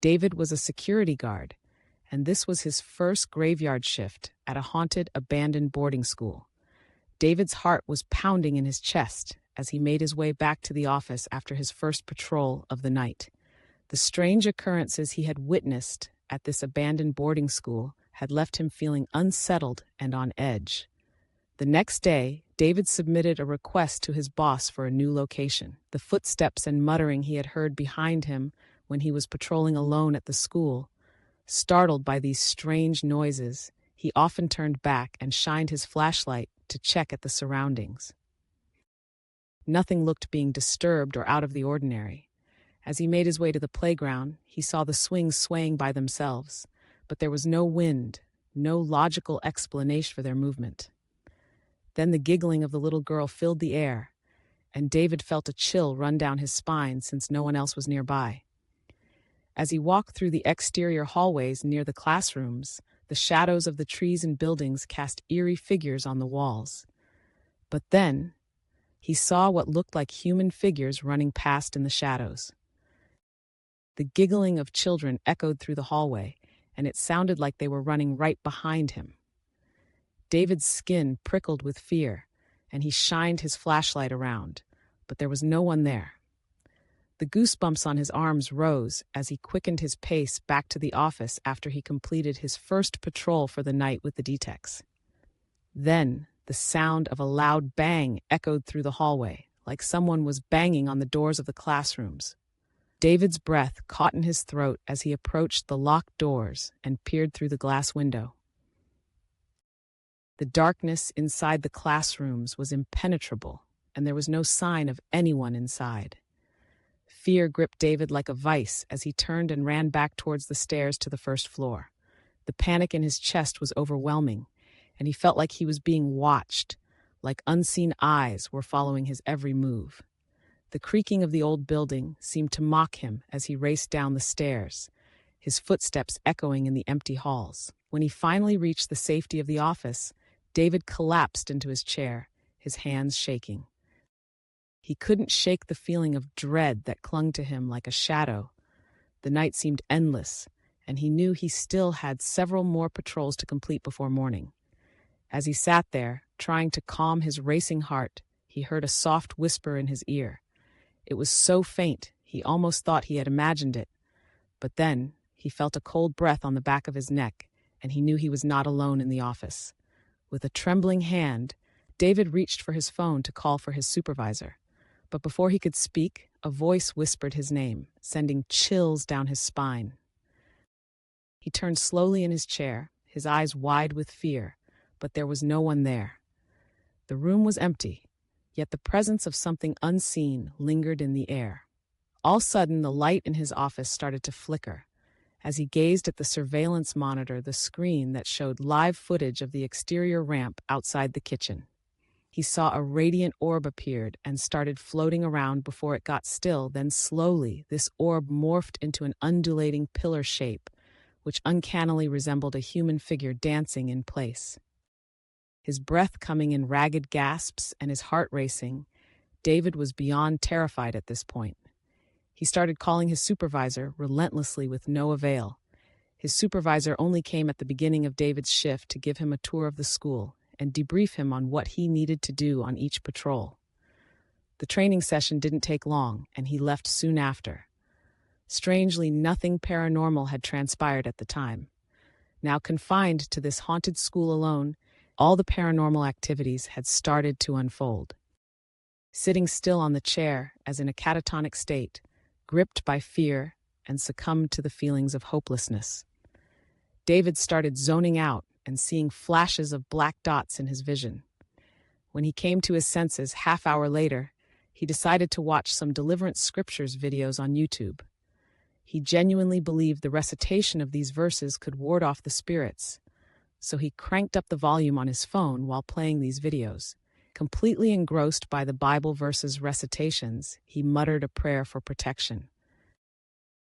David was a security guard, and this was his first graveyard shift at a haunted, abandoned boarding school. David's heart was pounding in his chest as he made his way back to the office after his first patrol of the night. The strange occurrences he had witnessed at this abandoned boarding school had left him feeling unsettled and on edge. The next day, David submitted a request to his boss for a new location. The footsteps and muttering he had heard behind him when he was patrolling alone at the school. Startled by these strange noises, he often turned back and shined his flashlight to check at the surroundings. Nothing looked being disturbed or out of the ordinary. As he made his way to the playground, he saw the swings swaying by themselves, but there was no wind, no logical explanation for their movement. Then the giggling of the little girl filled the air, and David felt a chill run down his spine since no one else was nearby. As he walked through the exterior hallways near the classrooms, the shadows of the trees and buildings cast eerie figures on the walls. But then, he saw what looked like human figures running past in the shadows. The giggling of children echoed through the hallway, and it sounded like they were running right behind him. David's skin prickled with fear, and he shined his flashlight around, but there was no one there. The goosebumps on his arms rose as he quickened his pace back to the office after he completed his first patrol for the night with the DTECs. Then, the sound of a loud bang echoed through the hallway, like someone was banging on the doors of the classrooms. David's breath caught in his throat as he approached the locked doors and peered through the glass window. The darkness inside the classrooms was impenetrable, and there was no sign of anyone inside. Fear gripped David like a vice as he turned and ran back towards the stairs to the first floor. The panic in his chest was overwhelming, and he felt like he was being watched, like unseen eyes were following his every move. The creaking of the old building seemed to mock him as he raced down the stairs, his footsteps echoing in the empty halls. When he finally reached the safety of the office, David collapsed into his chair, his hands shaking. He couldn't shake the feeling of dread that clung to him like a shadow. The night seemed endless, and he knew he still had several more patrols to complete before morning. As he sat there, trying to calm his racing heart, he heard a soft whisper in his ear. It was so faint, he almost thought he had imagined it. But then, he felt a cold breath on the back of his neck, and he knew he was not alone in the office. With a trembling hand, David reached for his phone to call for his supervisor. But before he could speak, a voice whispered his name, sending chills down his spine. He turned slowly in his chair, his eyes wide with fear, but there was no one there. The room was empty, yet the presence of something unseen lingered in the air. All of a sudden, the light in his office started to flicker. As he gazed at the surveillance monitor, the screen that showed live footage of the exterior ramp outside the kitchen. He saw a radiant orb appeared and started floating around before it got still. Then slowly, this orb morphed into an undulating pillar shape, which uncannily resembled a human figure dancing in place. His breath coming in ragged gasps and his heart racing, David was beyond terrified at this point. He started calling his supervisor relentlessly with no avail. His supervisor only came at the beginning of David's shift to give him a tour of the school and debrief him on what he needed to do on each patrol. The training session didn't take long, and he left soon after. Strangely, nothing paranormal had transpired at the time. Now confined to this haunted school alone, all the paranormal activities had started to unfold. Sitting still on the chair, as in a catatonic state, gripped by fear and succumbed to the feelings of hopelessness, David started zoning out and seeing flashes of black dots in his vision. When he came to his senses half-hour later, he decided to watch some Deliverance Scriptures videos on YouTube. He genuinely believed the recitation of these verses could ward off the spirits, so he cranked up the volume on his phone while playing these videos. Completely engrossed by the Bible verses' recitations, he muttered a prayer for protection.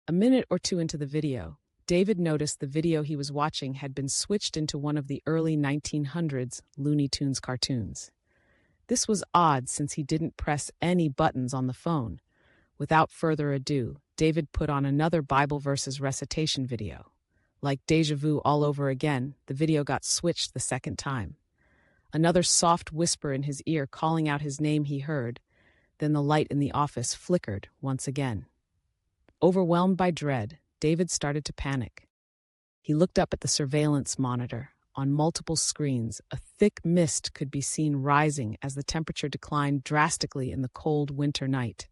A minute or two into the video, David noticed the video he was watching had been switched into one of the early 1900s Looney Tunes cartoons. This was odd since he didn't press any buttons on the phone. Without further ado, David put on another Bible verses recitation video. Like deja vu all over again, the video got switched the second time. Another soft whisper in his ear calling out his name he heard. Then the light in the office flickered once again. Overwhelmed by dread, David started to panic. He looked up at the surveillance monitor. On multiple screens, a thick mist could be seen rising as the temperature declined drastically in the cold winter night.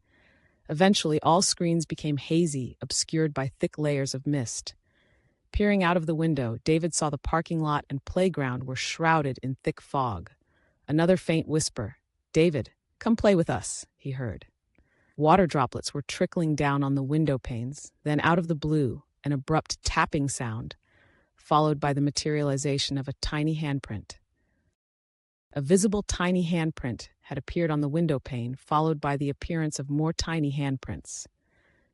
Eventually, all screens became hazy, obscured by thick layers of mist. Peering out of the window, David saw the parking lot and playground were shrouded in thick fog. Another faint whisper, "David, come play with us," he heard. Water droplets were trickling down on the window panes, then out of the blue, an abrupt tapping sound, followed by the materialization of a tiny handprint. A visible tiny handprint had appeared on the window pane, followed by the appearance of more tiny handprints.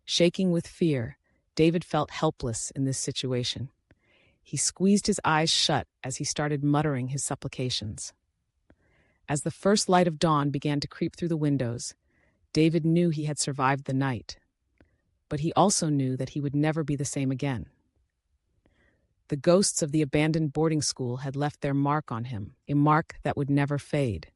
Shaking with fear, David felt helpless in this situation. He squeezed his eyes shut as he started muttering his supplications. As the first light of dawn began to creep through the windows, David knew he had survived the night. But he also knew that he would never be the same again. The ghosts of the abandoned boarding school had left their mark on him, a mark that would never fade.